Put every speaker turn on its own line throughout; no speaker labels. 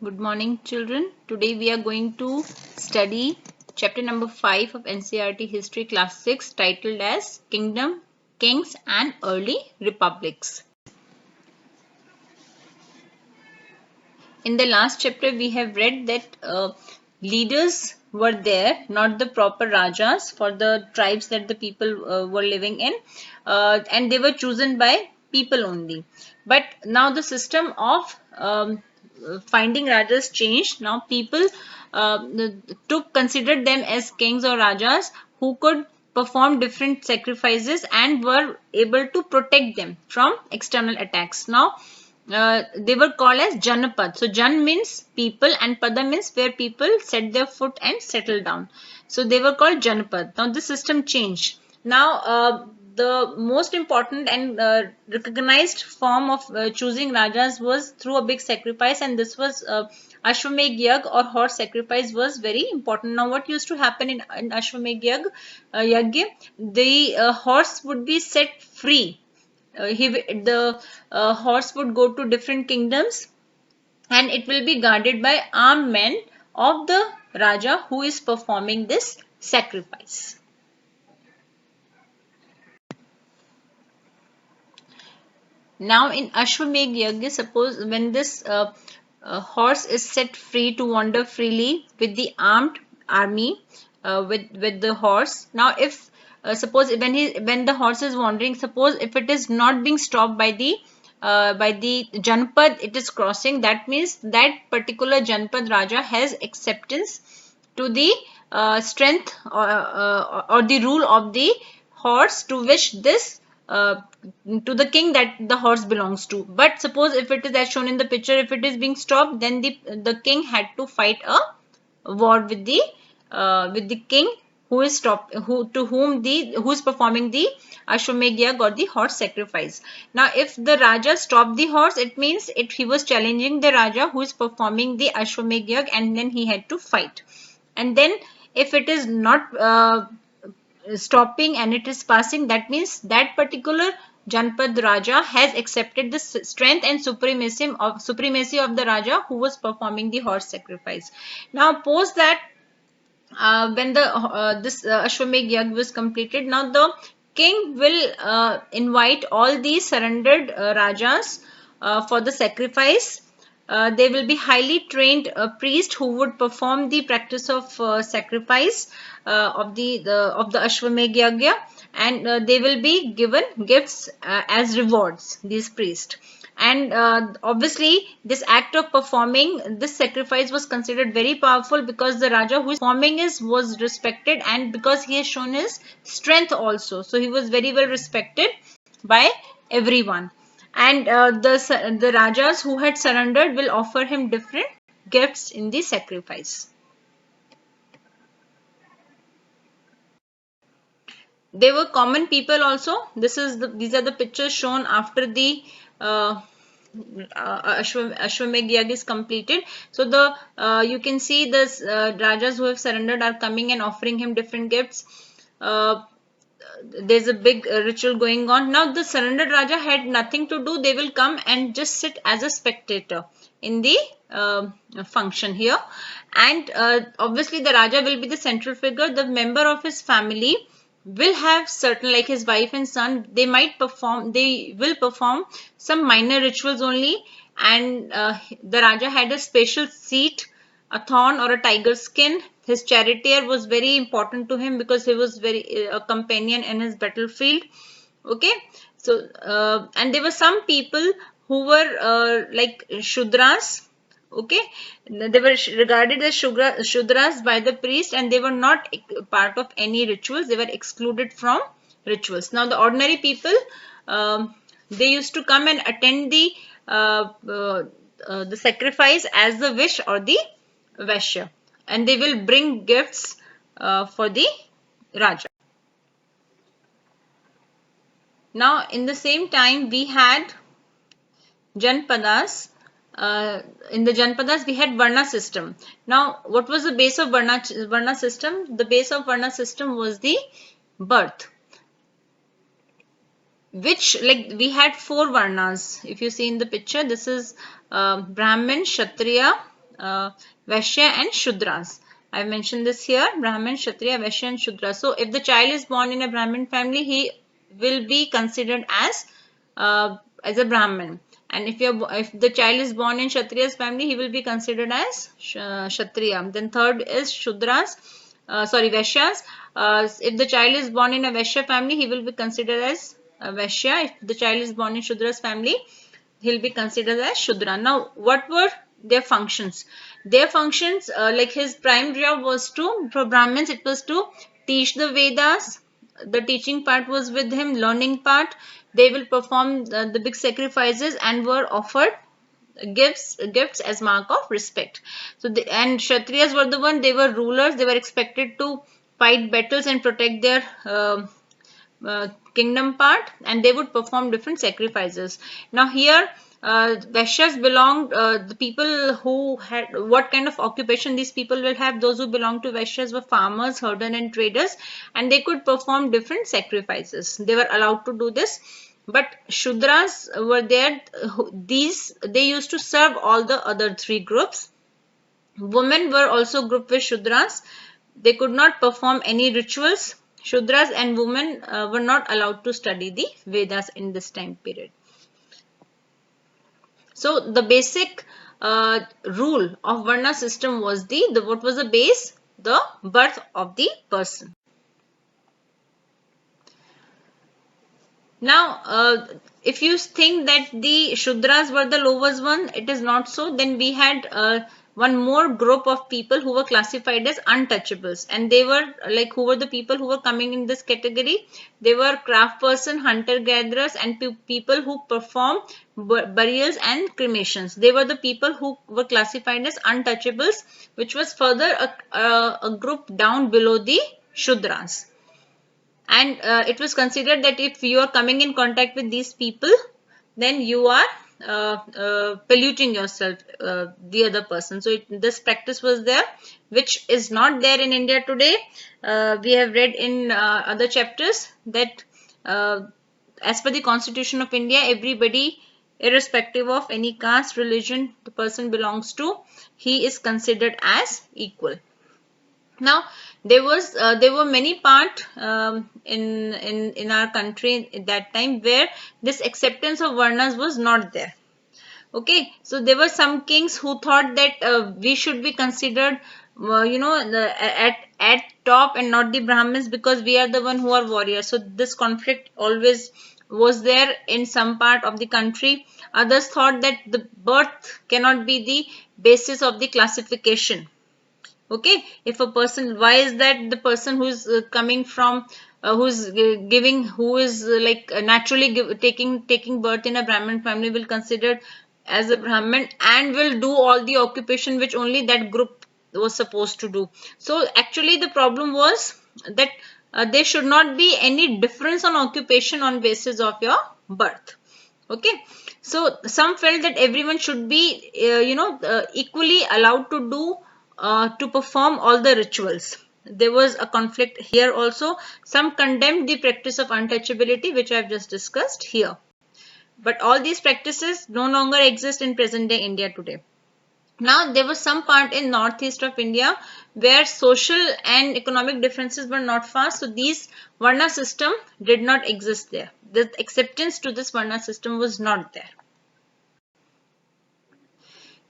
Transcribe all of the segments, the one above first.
Good morning, children. Today we are going to study chapter number 5 of NCERT History Class 6 titled as Kingdom, Kings and Early Republics. In the last chapter we have read that leaders were there, not the proper rajas for the tribes that the people were living in, and they were chosen by people only. But now the system of finding rajas changed. Now people considered them as kings or rajas who could perform different sacrifices and were able to protect them from external attacks. Now they were called as Janapad. So Jan means people and Pada means where people set their foot and settle down. So they were called Janapad. Now the system changed. Now the most important and recognized form of choosing rajas was through a big sacrifice, and this was Ashwamedh Yagya or horse sacrifice was very important. Now what used to happen in Ashwamedh Yagya, the horse would be set free. The horse would go to different kingdoms and it will be guarded by armed men of the Raja who is performing this sacrifice. Now in Ashwamedh Yagya, suppose when this horse is set free to wander freely with the armed army, with the horse. Now if suppose when the horse is wandering, suppose if it is not being stopped by the Janpad it is crossing, that means that particular Janpad Raja has acceptance to the strength or the rule of the horse to which this to the king that the horse belongs to. But suppose if it is as shown in the picture, if it is being stopped, then the king had to fight a war with the king who is who is performing the Ashwamedh Yagya or the horse sacrifice. Now if the Raja stopped the horse, it means he was challenging the Raja who is performing the Ashwamedh Yagya, and then he had to fight. And then if it is not stopping and it is passing, that means that particular Janpad Raja has accepted the strength and supremacy of the Raja who was performing the horse sacrifice. Now post that when this Ashwamedh Yagya was completed, now the king will invite all these surrendered Rajas for the sacrifice. There will be highly trained priest who would perform the practice of sacrifice of the Ashwamedh Yagya, and they will be given gifts as rewards, these priests. And obviously this act of performing this sacrifice was considered very powerful because the Raja who is performing was respected, and because he has shown his strength also, so he was very well respected by everyone. And the Rajas who had surrendered will offer him different gifts in the sacrifice. They were common people also. These are the pictures shown after the Ashwamedh Yagya is completed. So you can see this Rajas who have surrendered are coming and offering him different gifts. There's a big ritual going on. Now the surrendered Raja had nothing to do. They will come and just sit as a spectator in the function here. And obviously the Raja will be the central figure. The member of his family will have certain, like his wife and son, they will perform some minor rituals only. And the Raja had a special seat, a thorn or a tiger skin. His charioteer was very important to him because he was a companion in his battlefield. Okay, so and there were some people who were like Shudras. Okay, they were regarded as Shudras by the priest, and they were not part of any rituals. They were excluded from rituals. Now the ordinary people, they used to come and attend the sacrifice as the wish or the Vaishya, and they will bring gifts for the Raja. Now in the same time we had Janpadas. In the Janpadas we had Varna system. Now what was the base of Varna system? The base of Varna system was the birth, which, like, we had 4 Varnas. If you see in the picture, this is Brahmin, Kshatriya, Vaishya and Shudras. I mentioned this here: Brahmin, Kshatriya, Vaishya and Shudra. So if the child is born in a Brahmin family, he will be considered as a Brahmin. And if the child is born in Kshatriya's family, he will be considered as Kshatriya. Then third is Shudras, Vaishyas. If the child is born in a Vaishya family, he will be considered as Vaishya. If the child is born in Shudra's family, he'll be considered as Shudra. Now, what were their functions? Their functions, like his prime job was for Brahmins, it was to teach the Vedas. The teaching part was with him, learning part. They will perform the big sacrifices and were offered gifts as mark of respect. So and Kshatriyas were the one, they were rulers. They were expected to fight battles and protect their kingdom part, and they would perform different sacrifices. Now here Vaishyas belonged, the people who had what kind of occupation these people will have. Those who belonged to Vaishyas were farmers, herders and traders, and they could perform different sacrifices. They were allowed to do this. But Shudras were there. They used to serve all the other three groups. Women were also grouped with Shudras. They could not perform any rituals. Shudras and women were not allowed to study the Vedas in this time period. So the basic rule of Varna system was what was the base? The birth of the person. Now, if you think that the Shudras were the lowest one, it is not so. Then we had one more group of people who were classified as untouchables, and they were like, who were the people who were coming in this category? They were craft person, hunter gatherers, and people who perform burials and cremations. They were the people who were classified as untouchables, which was further a group down below the Shudras. And it was considered that if you are coming in contact with these people, then you are polluting yourself, the other person. So this practice was there, which is not there in India today. We have read in other chapters that as per the Constitution of India, everybody, irrespective of any caste, religion the person belongs to, he is considered as equal. Now, there were many parts in our country at that time where this acceptance of Varnas was not there. Okay, so there were some kings who thought that we should be considered, at top and not the Brahmins, because we are the one who are warriors. So this conflict always was there in some part of the country. Others thought that the birth cannot be the basis of the classification. Okay, if a person, why is that the person who is coming from, who is naturally taking birth in a Brahmin family will considered as a Brahmin and will do all the occupation which only that group was supposed to do. So actually the problem was that there should not be any difference on occupation on basis of your birth. Okay, so some felt that everyone should be equally allowed to do to perform all the rituals. There was a conflict here also. Some condemned the practice of untouchability, which I have just discussed here. But all these practices no longer exist in present day India today. Now, there was some part in northeast of India where social and economic differences were not fast. So these Varna system did not exist there. The acceptance to this Varna system was not there.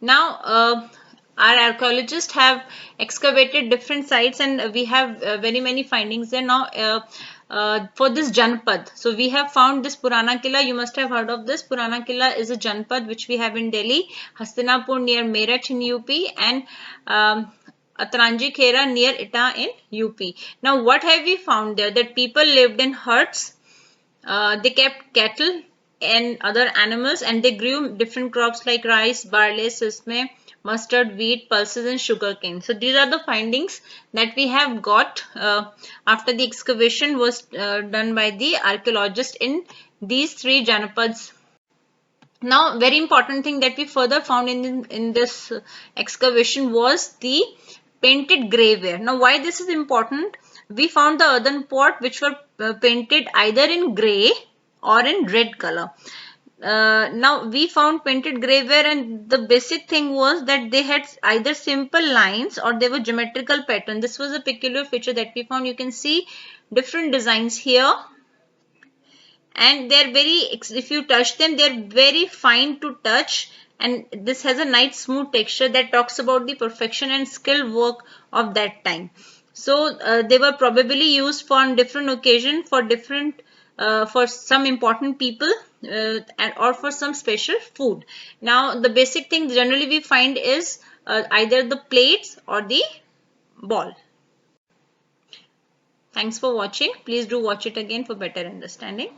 Now, our archaeologists have excavated different sites and we have very many findings there. Now, for this Janpad, so we have found this Purana Killa. You must have heard of this. Purana Killa is a Janpad which we have in Delhi, Hastinapur near Meerut in UP, and Atranji Khera near Etah in UP. Now, what have we found there? That people lived in huts, they kept cattle and other animals, and they grew different crops like rice, barley, sesame, mustard, wheat, pulses and sugarcane. So these are the findings that we have got after the excavation was done by the archaeologist in these three Janapads. Now, very important thing that we further found in this excavation was the painted graveware. Now, why this is important? We found the earthen pot which were painted either in grey or in red color. now we found painted graveware, and the basic thing was that they had either simple lines or they were geometrical pattern. This was a peculiar feature that we found. You can see different designs here, and they're very, if you touch them, they're very fine to touch, and this has a nice smooth texture that talks about the perfection and skill work of that time. So they were probably used for on different occasion for different for some important people and or for some special food. Now the basic thing generally we find is either the plates or the ball. Thanks for watching. Please do watch it again for better understanding.